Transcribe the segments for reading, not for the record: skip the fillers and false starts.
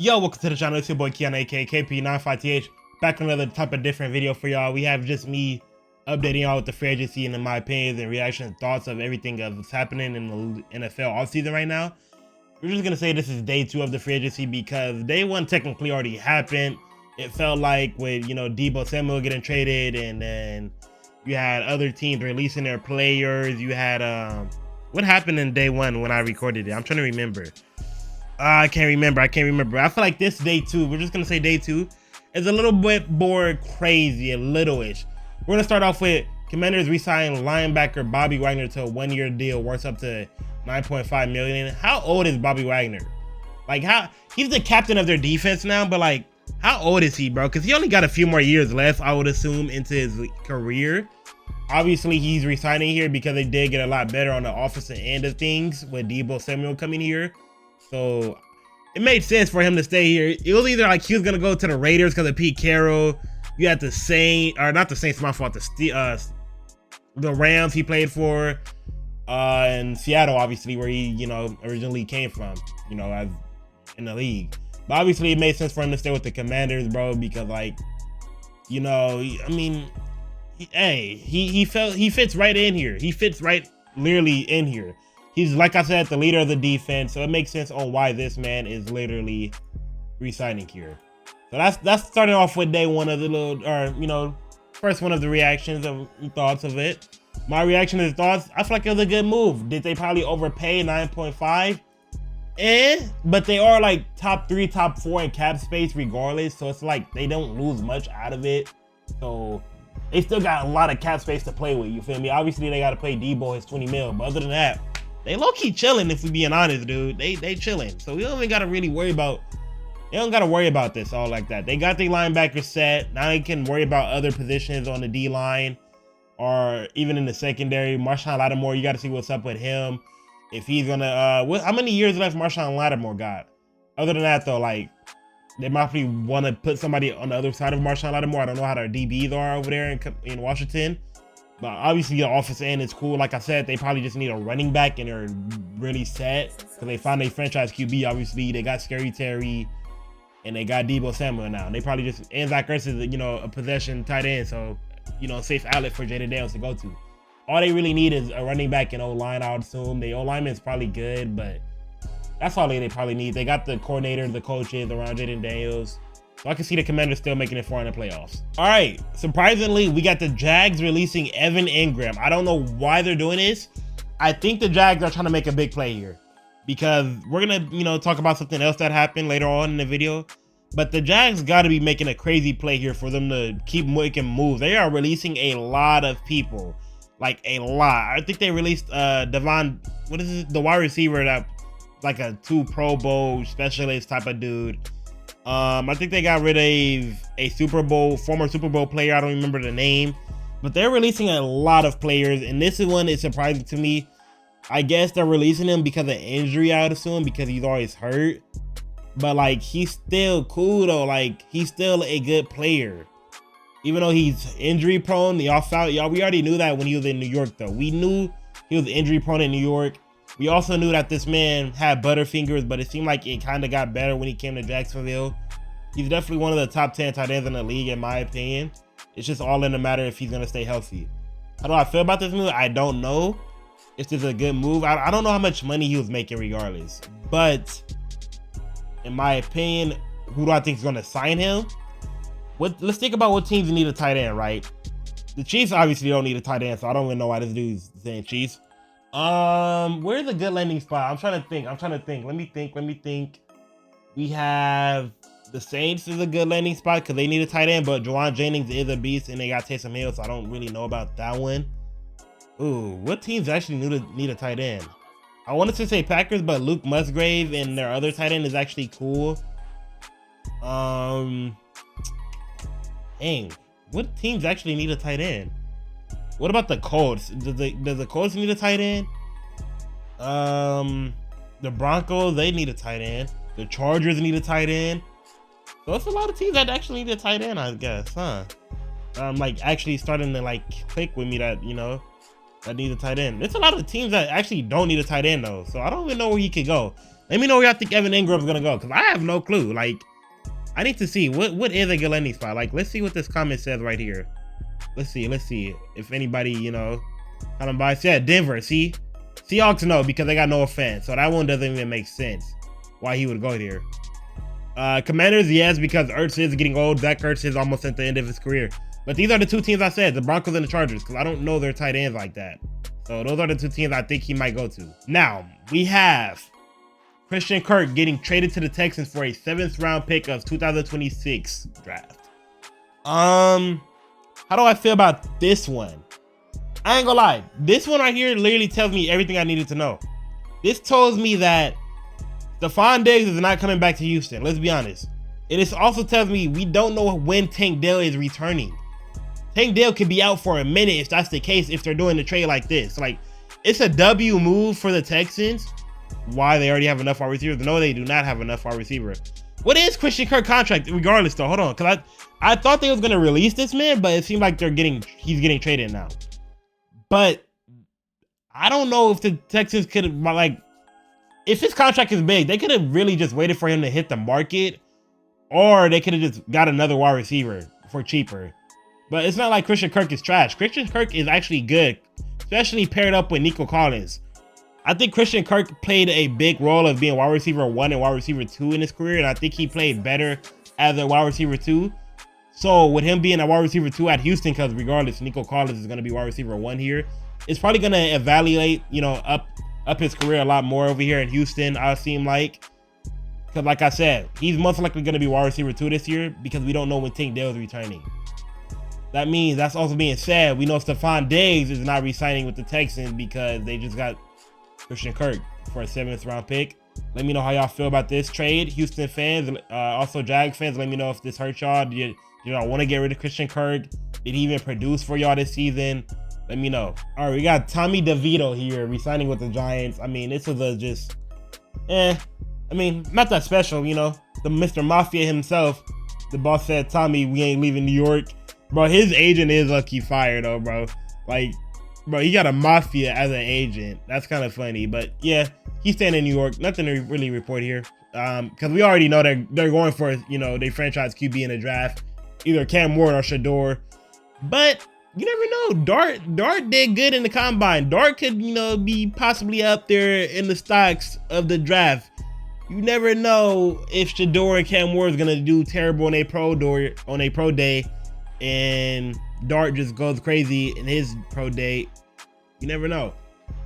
Yo, welcome to the channel. It's your boy Keon, aka KP95TH, back with another type of different video for y'all. We have just me updating y'all with the free agency and my opinions and reactions and thoughts of everything that's happening in the NFL offseason right now. We're just gonna say this is day 2 of the free agency because day 1 technically already happened. It felt like with, you know, Deebo Samuel getting traded, and then you had other teams releasing their players. You had what happened in day 1 when I recorded it? I'm trying to remember. I can't remember. I feel like this day 2, we're just gonna say day 2, is a little bit more crazy, a little-ish. We're gonna start off with Commanders re-signing linebacker Bobby Wagner to a 1-year deal worth up to $9.5 million. How old is Bobby Wagner? Like, how he's the captain of their defense now, but like, how old is he, bro? Because he only got a few more years left, I would assume, into his career. Obviously, he's resigning here because they did get a lot better on the offensive end of things with Deebo Samuel coming here. So it made sense for him to stay here. It was either like he was gonna go to the Raiders because of Pete Carroll. You had the Saints, or not the Saints, my fault. The Rams he played for, in Seattle, obviously, where he, you know, originally came from, you know, as in the league. But obviously, it made sense for him to stay with the Commanders, bro, because like, you know, I mean, he fits right in here. He fits right literally in here. He's, like I said, the leader of the defense, so it makes sense on why this man is literally re-signing here. So that's starting off with day 1 of the little, or, you know, first one of the reactions and thoughts of it. My reaction and thoughts, I feel like it was a good move. Did they probably overpay 9.5? But they are like top 3, top 4 in cap space regardless, so it's like they don't lose much out of it. So they still got a lot of cap space to play with, you feel me? Obviously, they got to pay Deebo his 20 mil, but other than that, they low-key chilling, if we being honest, dude. They chilling. So we don't even gotta really worry about, they don't gotta worry about this all like that. They got the linebackers set. Now they can worry about other positions on the D-line or even in the secondary. Marshawn Lattimore, you gotta see what's up with him. If he's gonna, how many years left Marshawn Lattimore got? Other than that though, like, they might probably wanna put somebody on the other side of Marshawn Lattimore. I don't know how their DBs are over there in Washington. But obviously the offensive end is cool. Like I said, they probably just need a running back and they're really set because they found a franchise QB. Obviously, they got Scary Terry and they got Deebo Samuel now. And they probably just, and Zach Ertz is, you know, a possession tight end. So, you know, safe outlet for Jaden Daniels to go to. All they really need is a running back and O-line, I would assume. The O-lineman is probably good, but that's all they probably need. They got the coordinator, the coaches around Jaden Daniels. So I can see the Commanders still making it far in the playoffs. All right, surprisingly, we got the Jags releasing Evan Ingram. I don't know why they're doing this. I think the Jags are trying to make a big play here because we're gonna, you know, talk about something else that happened later on in the video. But the Jags got to be making a crazy play here for them to keep making moves. They are releasing a lot of people, like a lot. I think they released Devon, what is it? The wide receiver that like a 2 Pro Bowl specialist type of dude. I think they got rid of a former Super Bowl player. I don't remember the name, but they're releasing a lot of players. And this one is surprising to me. I guess they're releasing him because of injury, I would assume, because he's always hurt. But like, he's still cool though. Like, he's still a good player, even though he's injury prone. The off-out, y'all, we already knew that when he was in New York though. We knew he was injury prone in New York. We also knew that this man had butterfingers, but it seemed like it kind of got better when he came to Jacksonville. He's definitely one of the top 10 tight ends in the league, in my opinion. It's just all in the matter if he's going to stay healthy. How do I feel about this move? I don't know. It's just a good move. I don't know how much money he was making regardless. But in my opinion, who do I think is going to sign him? Let's think about what teams need a tight end, right? The Chiefs obviously don't need a tight end, so I don't even know why this dude's saying Chiefs. Where's a good landing spot? I'm trying to think. Let me think. We have the Saints is a good landing spot because they need a tight end, but Juwan Jennings is a beast and they got Taysom Hill, so I don't really know about that one. Ooh, what teams actually need a tight end? I wanted to say Packers, but Luke Musgrave and their other tight end is actually cool. Dang, what teams actually need a tight end? What about the Colts? Does the Colts need a tight end? The Broncos, they need a tight end. The Chargers need a tight end. So it's a lot of teams that actually need a tight end, I guess, huh? Like actually starting to like click with me that, you know, that need a tight end. There's a lot of teams that actually don't need a tight end though. So I don't even know where he could go. Let me know where y'all think Evan Ingram's gonna go, because I have no clue. Like, I need to see what is a good landing spot. Like, let's see what this comment says right here. Let's see if anybody, you know, kind of biased. Yeah, Denver. See, Seahawks no, because they got no offense, so that one doesn't even make sense why he would go there. Commanders, yes, because Ertz is getting old. Zach Ertz is almost at the end of his career. But these are the two teams I said, the Broncos and the Chargers, because I don't know their tight ends like that. So those are the two teams I think he might go to. Now, we have Christian Kirk getting traded to the Texans for a 7th round pick of 2026 draft. How do I feel about this one? I ain't gonna lie. This one right here literally tells me everything I needed to know. This tells me that Stephon Diggs is not coming back to Houston. Let's be honest. It also tells me we don't know when Tank Dell is returning. Tank Dell could be out for a minute if that's the case, if they're doing the trade like this. Like, it's a W move for the Texans. Why? They already have enough wide receivers? No, they do not have enough wide receiver. What is Christian Kirk contract regardless though? Hold on, because I thought they was gonna release this man, but it seemed like he's getting traded now. But I don't know if the Texans could, like, if his contract is big, they could have really just waited for him to hit the market, or they could have just got another wide receiver for cheaper. But it's not like Christian Kirk is trash. Christian Kirk is actually good, especially paired up with Nico Collins. I think Christian Kirk played a big role of being wide receiver 1 and wide receiver 2 in his career, and I think he played better as a wide receiver 2. So with him being a wide receiver 2 at Houston, because regardless, Nico Collins is going to be wide receiver 1 here, it's probably going to evaluate, you know, up his career a lot more over here in Houston, I seem like. Because like I said, he's most likely going to be wide receiver 2 this year because we don't know when Tank Dell is returning. That means, that's also being said, we know Stephon Diggs is not re-signing with the Texans because they just got Christian Kirk for a 7th round pick. Let me know how y'all feel about this trade. Houston fans, also Jag fans, let me know if this hurts y'all. Did y'all want to get rid of Christian Kirk? Did he even produce for y'all this season? Let me know. All right, we got Tommy DeVito here re-signing with the Giants. I mean, this is a just, I mean, not that special, you know. The Mr. Mafia himself, the boss said, Tommy, we ain't leaving New York. Bro, his agent is lucky fire though, bro. Like, bro, he got a mafia as an agent. That's kind of funny, but yeah, he's staying in New York. Nothing to really report here, because we already know they're going for, you know, they franchise QB in the draft, either Cam Ward or Shador. But you never know. Dart did good in the combine. Dart could, you know, be possibly up there in the stocks of the draft. You never know if Shador and Cam Ward is gonna do terrible on a pro day, and Dart just goes crazy in his pro day. You never know.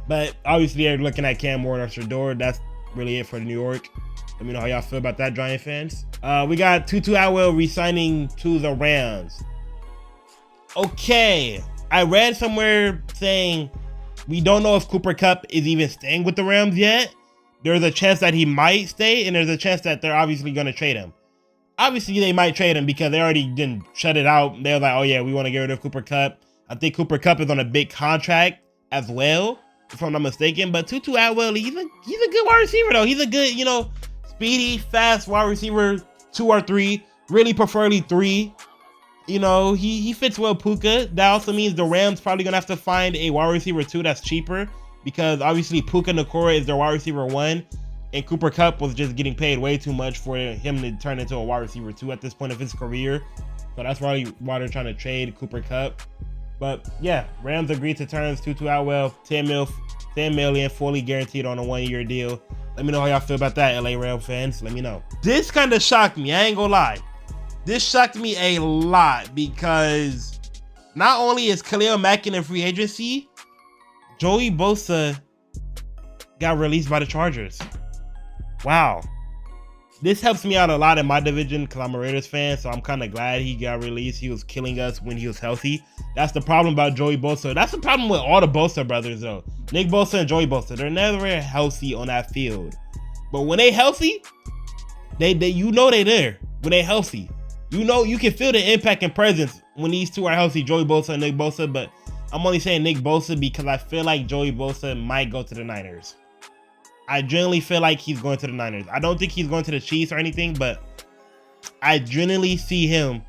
But obviously they're looking at Cam Ward or Shador. That's really it for New York. Let me know how y'all feel about that, Giant fans. We got Tutu Atwell re-signing to the Rams. Okay, I read somewhere saying we don't know if Cooper Kupp is even staying with the Rams yet. There's a chance that he might stay, and there's a chance that they're obviously going to trade him. Obviously, they might trade him because they already didn't shut it out. They're like, oh yeah, we want to get rid of Cooper Kupp. I think Cooper Kupp is on a big contract as well, if I'm not mistaken. But Tutu Atwell, he's a good wide receiver though. He's a good, you know, speedy, fast wide receiver 2 or 3, really preferably 3. You know, he fits well Puka. That also means the Rams probably gonna have to find a wide receiver 2 that's cheaper, because obviously Puka Nacua is their wide receiver 1, and Cooper Kupp was just getting paid way too much for him to turn into a wide receiver 2 at this point of his career. So that's probably why they're trying to trade Cooper Kupp. But yeah, Rams agreed to terms. Tutu Atwell, $10 million, fully guaranteed on a 1-year deal. Let me know how y'all feel about that, LA Rams fans. Let me know. This kind of shocked me. I ain't gonna lie. This shocked me a lot because not only is Khalil Mack in a free agency, Joey Bosa got released by the Chargers. Wow. This helps me out a lot in my division because I'm a Raiders fan, so I'm kind of glad he got released. He was killing us when he was healthy. That's the problem about Joey Bosa. That's the problem with all the Bosa brothers, though. Nick Bosa and Joey Bosa, they're never healthy on that field. But when they healthy, they you know they there. When they healthy, you know you can feel the impact and presence when these two are healthy, Joey Bosa and Nick Bosa. But I'm only saying Nick Bosa because I feel like Joey Bosa might go to the Niners. I genuinely feel like he's going to the Niners. I don't think he's going to the Chiefs or anything, but I genuinely see him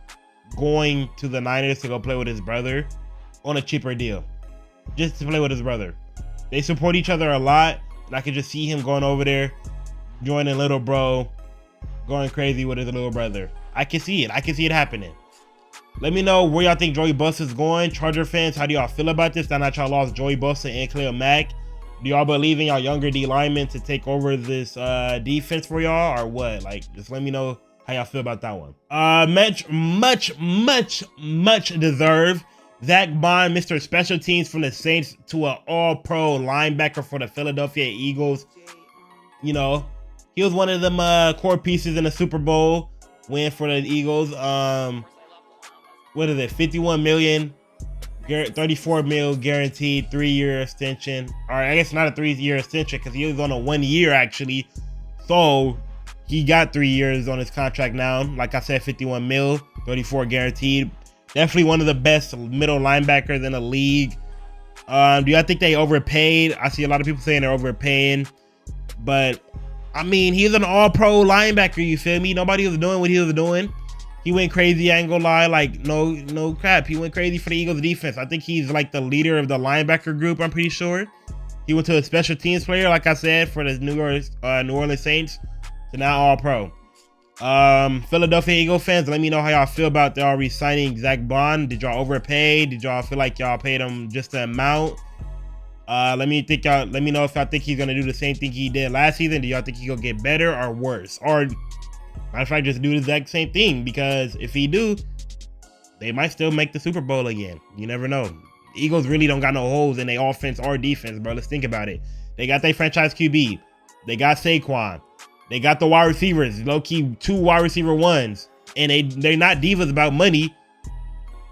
going to the Niners to go play with his brother on a cheaper deal. Just to play with his brother. They support each other a lot, and I could just see him going over there, joining little bro, going crazy with his little brother. I can see it. I can see it happening. Let me know where y'all think Joey Bosa is going. Charger fans, how do y'all feel about this? Now that y'all lost Joey Bosa and Khalil Mack, do y'all believe in y'all younger D linemen to take over this defense for y'all, or what? Like, just let me know how y'all feel about that one. Much deserved. Zach Bond, Mr. Special Teams from the Saints to an all-pro linebacker for the Philadelphia Eagles. You know, he was one of them core pieces in the Super Bowl win for the Eagles. What is it? 51 million, 34 mil guaranteed, 3-year extension. Or I guess not a 3-year extension because he was on a 1 year actually. So he got 3 years on his contract now. Like I said, 51 mil, 34 guaranteed. Definitely one of the best middle linebackers in the league. Do y'all think they overpaid? I see a lot of people saying they're overpaying. But, I mean, he's an all-pro linebacker, you feel me? Nobody was doing what he was doing. He went crazy, I ain't gonna lie. Like, no crap. He went crazy for the Eagles defense. I think he's like the leader of the linebacker group, I'm pretty sure. He went to a special teams player, like I said, for the New Orleans Saints. So now all-pro. Philadelphia Eagle fans, let me know how y'all feel about y'all re-signing Zach Bond. Did y'all overpay? Did y'all feel like y'all paid him just the amount? Let me know if y'all think he's gonna do the same thing he did last season. Do y'all think he's gonna get better or worse? Or matter of fact, just do the exact same thing, because if he do, they might still make the Super Bowl again. You never know. The Eagles really don't got no holes in their offense or defense, bro. Let's think about it. They got their franchise QB. They got Saquon. They got the wide receivers, low-key 2 wide receiver ones, and they're not divas about money.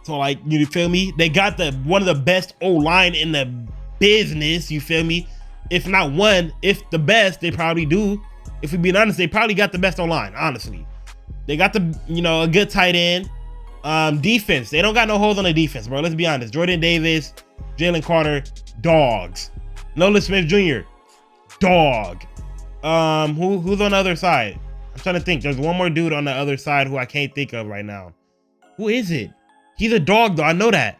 So, like, you feel me? They got one of the best O-line in the business, you feel me? If not one, if the best, they probably do. If we being honest, they probably got the best O-line, honestly. They got a good tight end. Defense, they don't got no holes on the defense, bro. Let's be honest. Jordan Davis, Jalen Carter, dogs. Nolan Smith Jr., dog. Who's on the other side? I'm trying to think. There's one more dude on the other side who I can't think of right now. Who is it? He's a dog though. I know that.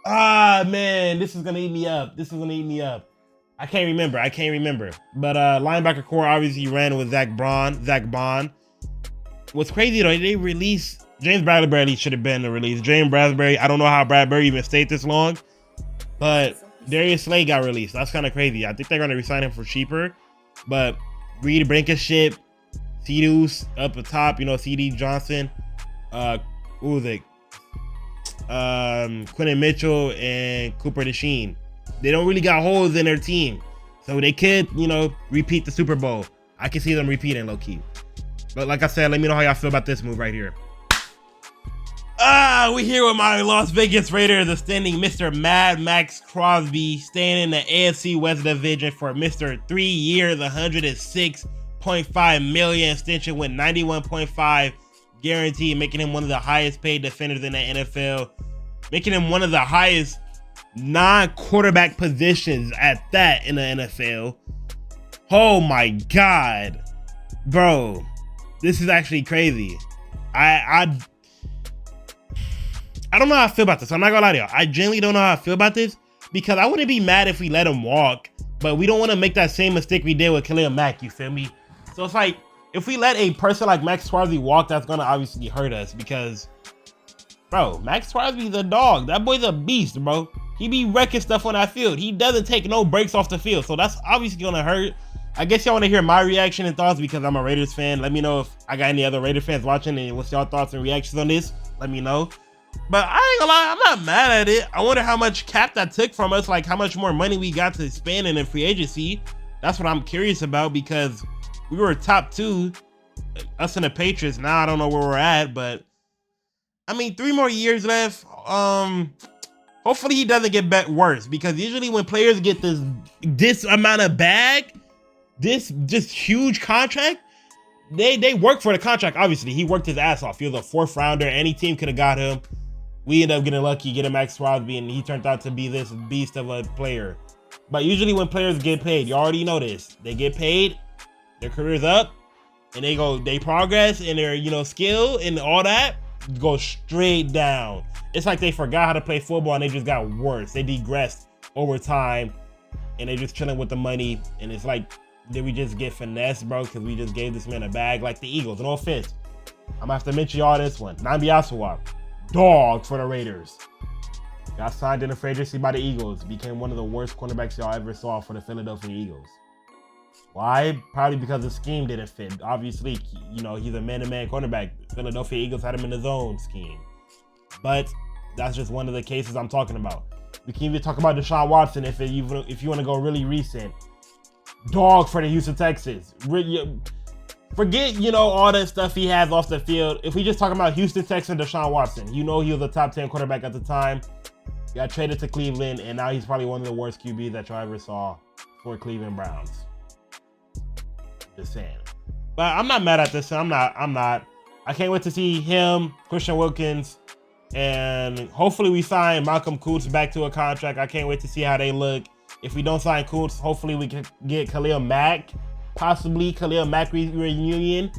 Ah, man, this is gonna eat me up. I can't remember. But linebacker core obviously ran with Zach Bond. What's crazy though, they released James Bradbury. Should have been the release. James Bradbury. I don't know how Bradbury even stayed this long, but Darius Slay got released. That's kind of crazy. I think they're gonna resign him for cheaper, but Reed Blankenship, Ceedus up the top, CD Johnson, who was it? Quentin Mitchell and Cooper DeSheen. They don't really got holes in their team, so they could, repeat the Super Bowl. I can see them repeating low key. But like I said, let me know how y'all feel about this move right here. We here with my Las Vegas Raiders extending Mr. Mad Maxx Crosby, staying in the AFC West Division for Mr. 3 years, $106.5 million extension with 91.5 guaranteed, making him one of the highest paid defenders in the NFL, making him one of the highest non-quarterback positions at that in the NFL. Oh my God, bro, this is actually crazy. I don't know how I feel about this. I'm not gonna lie to y'all. I genuinely don't know how I feel about this, because I wouldn't be mad if we let him walk, but we don't want to make that same mistake we did with Khalil Mack, you feel me? So it's like, if we let a person like Maxx Crosby walk, that's gonna obviously hurt us, because, bro, Maxx Crosby's a dog. That boy's a beast, bro. He be wrecking stuff on that field. He doesn't take no breaks off the field, so that's obviously gonna hurt. I guess y'all want to hear my reaction and thoughts because I'm a Raiders fan. Let me know if I got any other Raiders fans watching and what's y'all thoughts and reactions on this. Let me know. But I ain't gonna lie, I'm not mad at it. I wonder how much cap that took from us, like how much more money we got to spend in free agency. That's what I'm curious about, because we were top 2, us and the Patriots. Now I don't know where we're at, but I mean, 3 more years left. Hopefully he doesn't get worse, because usually when players get this amount of bag, this just huge contract, they work for the contract. Obviously, he worked his ass off. He was a 4th rounder. Any team could have got him. We ended up getting lucky, getting Maxx Crosby, and he turned out to be this beast of a player. But usually when players get paid, you already know this. They get paid, their career's up, and they progress in their, skill and all that, go straight down. It's like they forgot how to play football and they just got worse. They digressed over time and they just chilling with the money. And it's like did we just get finessed, bro? Because we just gave this man a bag like the Eagles. No offense. I'm gonna have to mention y'all this one. Nnamdi Asomugha, dog for the Raiders. Got signed in the free agency by the Eagles. Became one of the worst cornerbacks y'all ever saw for the Philadelphia Eagles. Why? Probably because the scheme didn't fit. Obviously, you know, he's a man-to-man cornerback. Philadelphia Eagles had him in the zone scheme. But that's just one of the cases I'm talking about. We can even talk about Deshaun Watson if you want to go really recent. Dog for the Houston Texans. Forget, you know, all the stuff he has off the field. If we just talk about Houston Texans, Deshaun Watson, you know he was a top 10 quarterback at the time. Got traded to Cleveland, and now he's probably one of the worst QBs that y'all ever saw for Cleveland Browns. Just saying. But I'm not mad at this. I'm not. I can't wait to see him, Christian Wilkins, and hopefully we sign Malcolm Kuntz back to a contract. I can't wait to see how they look. If we don't sign Kuntz, hopefully we can get Khalil Mack, possibly Khalil Mack reunion.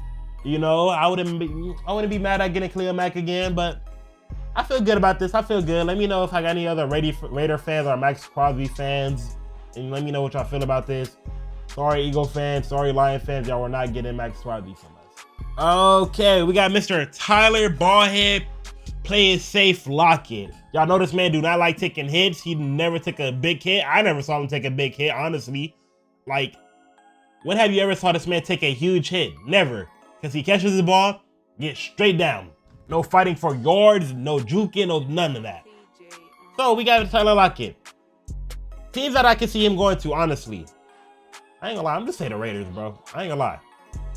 You know, I wouldn't be mad at getting Khalil Mack again, but I feel good about this. I feel good. Let me know if I got any other Raider fans or Maxx Crosby fans, and let me know what y'all feel about this. Sorry, Eagle fans. Sorry, Lion fans. Y'all were not getting Maxx Crosby from us. Okay, we got Mr. Tyler Ballhead Play It Safe Lockett. Y'all know this man do not like taking hits. He never took a big hit. I never saw him take a big hit, honestly. Like, when have you ever saw this man take a huge hit? Never. Because he catches the ball, gets straight down. No fighting for yards, no juking, no none of that. So we got Tyler Lockett. Teams that I can see him going to, honestly. I ain't gonna lie, I'm just saying the Raiders, bro. I ain't gonna lie.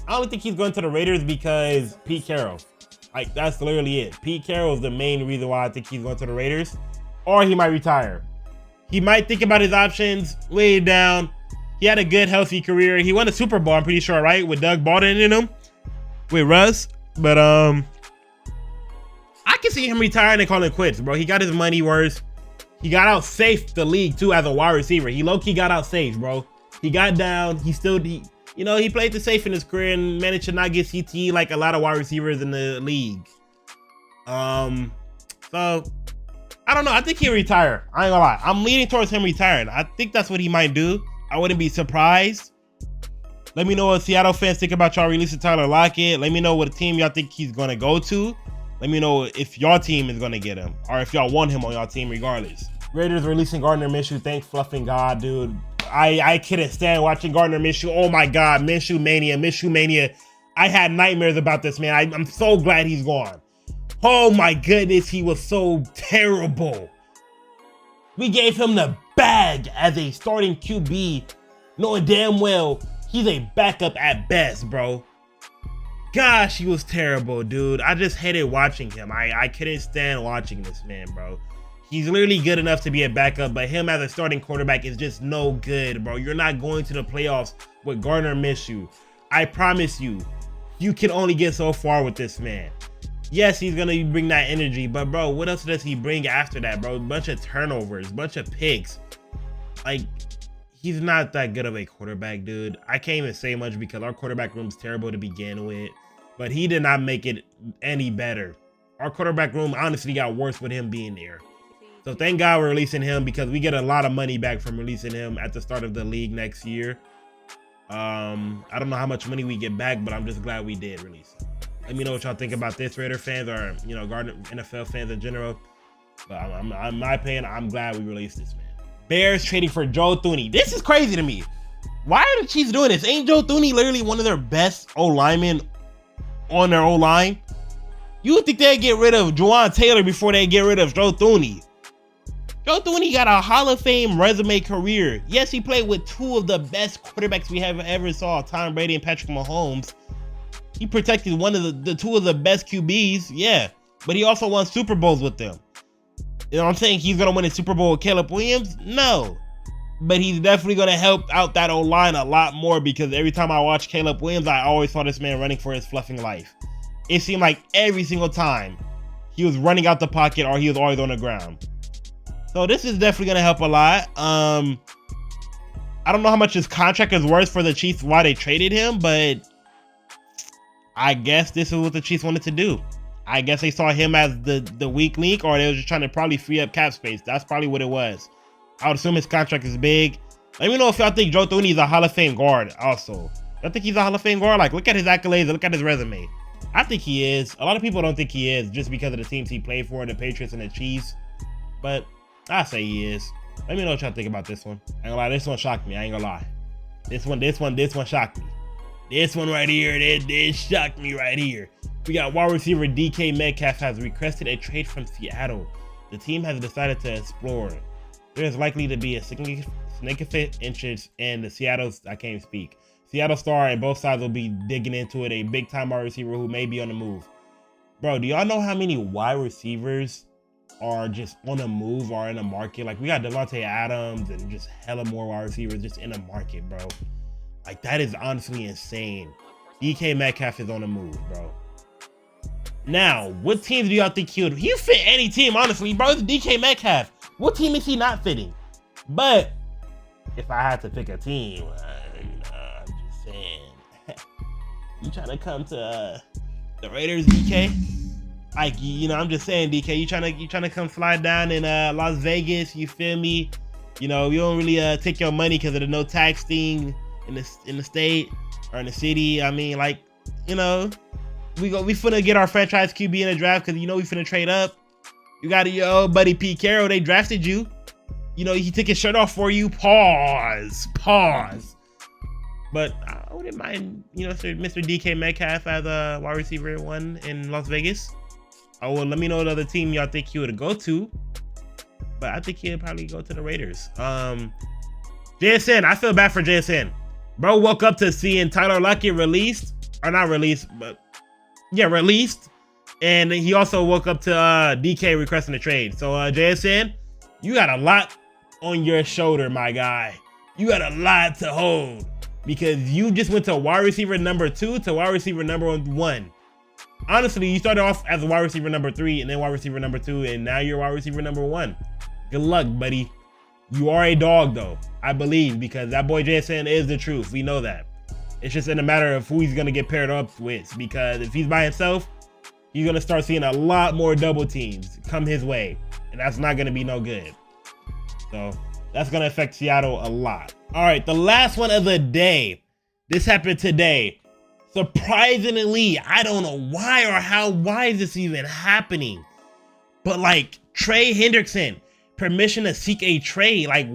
I don't think he's going to the Raiders because Pete Carroll. Like, that's literally it. Pete Carroll is the main reason why I think he's going to the Raiders. Or he might retire. He might think about his options, lay it down. He had a good, healthy career. He won a Super Bowl, I'm pretty sure, right? With Doug Baldwin in him. With Russ. But, I can see him retiring and calling quits, bro. He got his money worth. He got out safe the league, too, as a wide receiver. He low-key got out safe, bro. He got down. He played the safe in his career and managed to not get CTE like a lot of wide receivers in the league. So I don't know. I think he'll retire. I ain't gonna lie. I'm leaning towards him retiring. I think that's what he might do. I wouldn't be surprised. Let me know what Seattle fans think about y'all releasing Tyler Lockett. Let me know what team y'all think he's gonna go to. Let me know if your team is gonna get him or if y'all want him on y'all team regardless. Raiders releasing Gardner Minshew. Thank fluffing God, dude. I couldn't stand watching Gardner Minshew. Oh my God, Minshew Mania. I had nightmares about this man. I'm so glad he's gone. Oh my goodness, he was so terrible. We gave him the bag as a starting QB, knowing damn well he's a backup at best, bro. Gosh, he was terrible, dude. I just hated watching him. I couldn't stand watching this man, bro. He's literally good enough to be a backup, but him as a starting quarterback is just no good, bro. You're not going to the playoffs with Gardner Minshew. I promise you, you can only get so far with this man. Yes, he's going to bring that energy, but bro, what else does he bring after that, bro? A bunch of turnovers, bunch of picks. Like, he's not that good of a quarterback, dude. I can't even say much because our quarterback room's terrible to begin with, but he did not make it any better. Our quarterback room honestly got worse with him being there. So thank God we're releasing him because we get a lot of money back from releasing him at the start of the league next year. I don't know how much money we get back, but I'm just glad we did release him. Let me know what y'all think about this, Raider fans, or Gardner NFL fans in general. But in my opinion, I'm glad we released this man. Bears trading for Joe Thuney. This is crazy to me. Why are the Chiefs doing this? Ain't Joe Thuney literally one of their best O-linemen on their O-line? You would think they'd get rid of Juwan Taylor before they get rid of Joe Thuney. Joe Thuney got a Hall of Fame resume career. Yes, he played with two of the best quarterbacks we have ever saw, Tom Brady and Patrick Mahomes. He protected one of the two of the best QBs, yeah. But he also won Super Bowls with them. You know what I'm saying? He's going to win a Super Bowl with Caleb Williams? No. But he's definitely going to help out that O-line a lot more because every time I watch Caleb Williams, I always saw this man running for his fluffing life. It seemed like every single time he was running out the pocket or he was always on the ground. So this is definitely going to help a lot. I don't know how much his contract is worth for the Chiefs, why they traded him, but I guess this is what the Chiefs wanted to do. I guess they saw him as the weak link, or they were just trying to probably free up cap space. That's probably what it was. I would assume his contract is big. Let me know if y'all think Joe Thuney's a Hall of Fame guard also. I think he's a Hall of Fame guard. Like, look at his accolades, look at his resume. I think he is. A lot of people don't think he is just because of the teams he played for, the Patriots and the Chiefs. But I say he is. Let me know what y'all think about this one. I ain't gonna lie, this one shocked me. I ain't gonna lie. This one shocked me. This one right here, this shocked me right here. We got wide receiver DK Metcalf has requested a trade from Seattle. The team has decided to explore. There is likely to be a significant interest in the Seattle star, and both sides will be digging into it. A big time wide receiver who may be on the move. Bro, do y'all know how many wide receivers are just on the move or in the market? Like, we got Devontae Adams and just hella more wide receivers just in the market, bro. Like, that is honestly insane. DK Metcalf is on the move, bro. Now, what teams do y'all think he'll fit any team, honestly, bro? It's DK Metcalf. What team is he not fitting? But if I had to pick a team, I'm just saying, you trying to come to the Raiders, DK? Like, you know, I'm just saying, DK, you trying to come slide down in Las Vegas? You feel me? You know, you don't really take your money because of the no tax thing in the state or in the city. I mean, like, you know, we finna get our franchise QB in the draft because, you know, we finna trade up. You got your old buddy Pete Carroll. They drafted you. You know, he took his shirt off for you. Pause. But I wouldn't mind, you know, Mr. DK Metcalf as a wide receiver 1 in Las Vegas. Oh, well, let me know what other team y'all think he would go to. But I think he'll probably go to the Raiders. JSN, I feel bad for JSN. Bro woke up to seeing Tyler Lockett released. Or not released, but yeah, released. And he also woke up to DK requesting a trade. So JSN, you got a lot on your shoulder, my guy. You got a lot to hold. Because you just went to wide receiver number 2 to wide receiver number 1. Honestly, you started off as a wide receiver number 3 and then wide receiver number 2, and now you're wide receiver number 1. Good luck, buddy. You are a dog, though, I believe, because that boy JSN is the truth. We know that. It's just in a matter of who he's going to get paired up with, because if he's by himself, he's going to start seeing a lot more double teams come his way, and that's not going to be no good. So that's going to affect Seattle a lot. All right, the last one of the day. This happened today. Surprisingly, I don't know why or how. Why is this even happening? But like, Trey Hendrickson, permission to seek a trade. Like,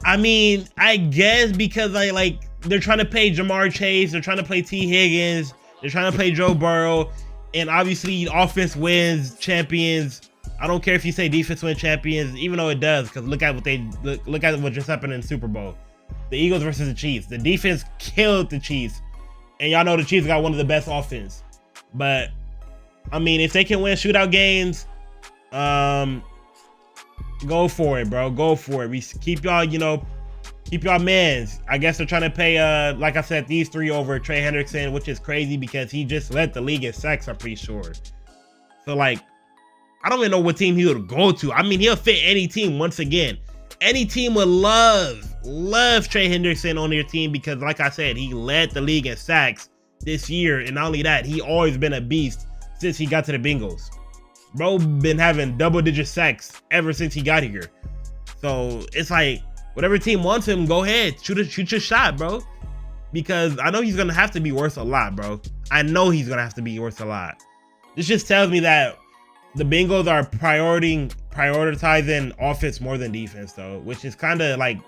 I mean, I guess because they're trying to pay Jamar Chase, they're trying to play T. Higgins, they're trying to play Joe Burrow, and obviously offense wins champions. I don't care if you say defense wins champions, even though it does, because look at what just happened in the Super Bowl. The Eagles versus the Chiefs. The defense killed the Chiefs, and y'all know the Chiefs got one of the best offense. But I mean, if they can win shootout games, go for it, bro. Go for it. We keep y'all, you know, keep y'all mans. I guess they're trying to pay, like I said, these 3 over Trey Hendrickson, which is crazy because he just led the league in sacks, I'm pretty sure. So, like, I don't even know what team he would go to. I mean, he'll fit any team once again. Any team would love Trey Hendrickson on their team because, like I said, he led the league in sacks this year. And not only that, he always been a beast since he got to the Bengals. Bro been having double-digit sacks ever since he got here. So it's like, whatever team wants him, go ahead. Shoot your shot, bro. Because I know he's going to have to be worth a lot, bro. I know he's going to have to be worth a lot. This just tells me that the Bengals are prioritizing offense more than defense, though, which is kind of like,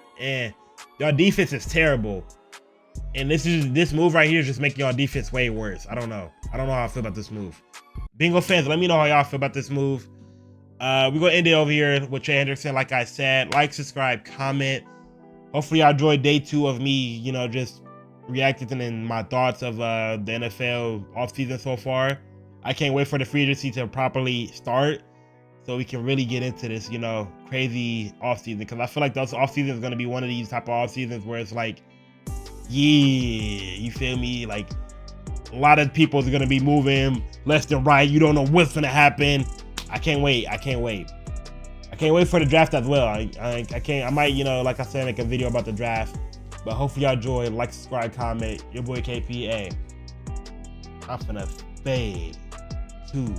y'all defense is terrible. And this move right here is just making y'all defense way worse. I don't know how I feel about this move. Bengal fans, let me know how y'all feel about this move. We're going to end it over here with Trey Hendrickson. Like I said, like, subscribe, comment. Hopefully y'all enjoyed day 2 of me, you know, just reacting and my thoughts of the NFL offseason so far. I can't wait for the free agency to properly start so we can really get into this, you know, crazy offseason. Because I feel like this offseason is going to be one of these type of offseasons where it's like, yeah, you feel me? Like, a lot of people are going to be moving left and right. You don't know what's going to happen. I can't wait. I can't wait for the draft as well. I might, you know, like I said, make a video about the draft. But hopefully y'all enjoy. Like, subscribe, comment. Your boy KPA. I'm finna fade to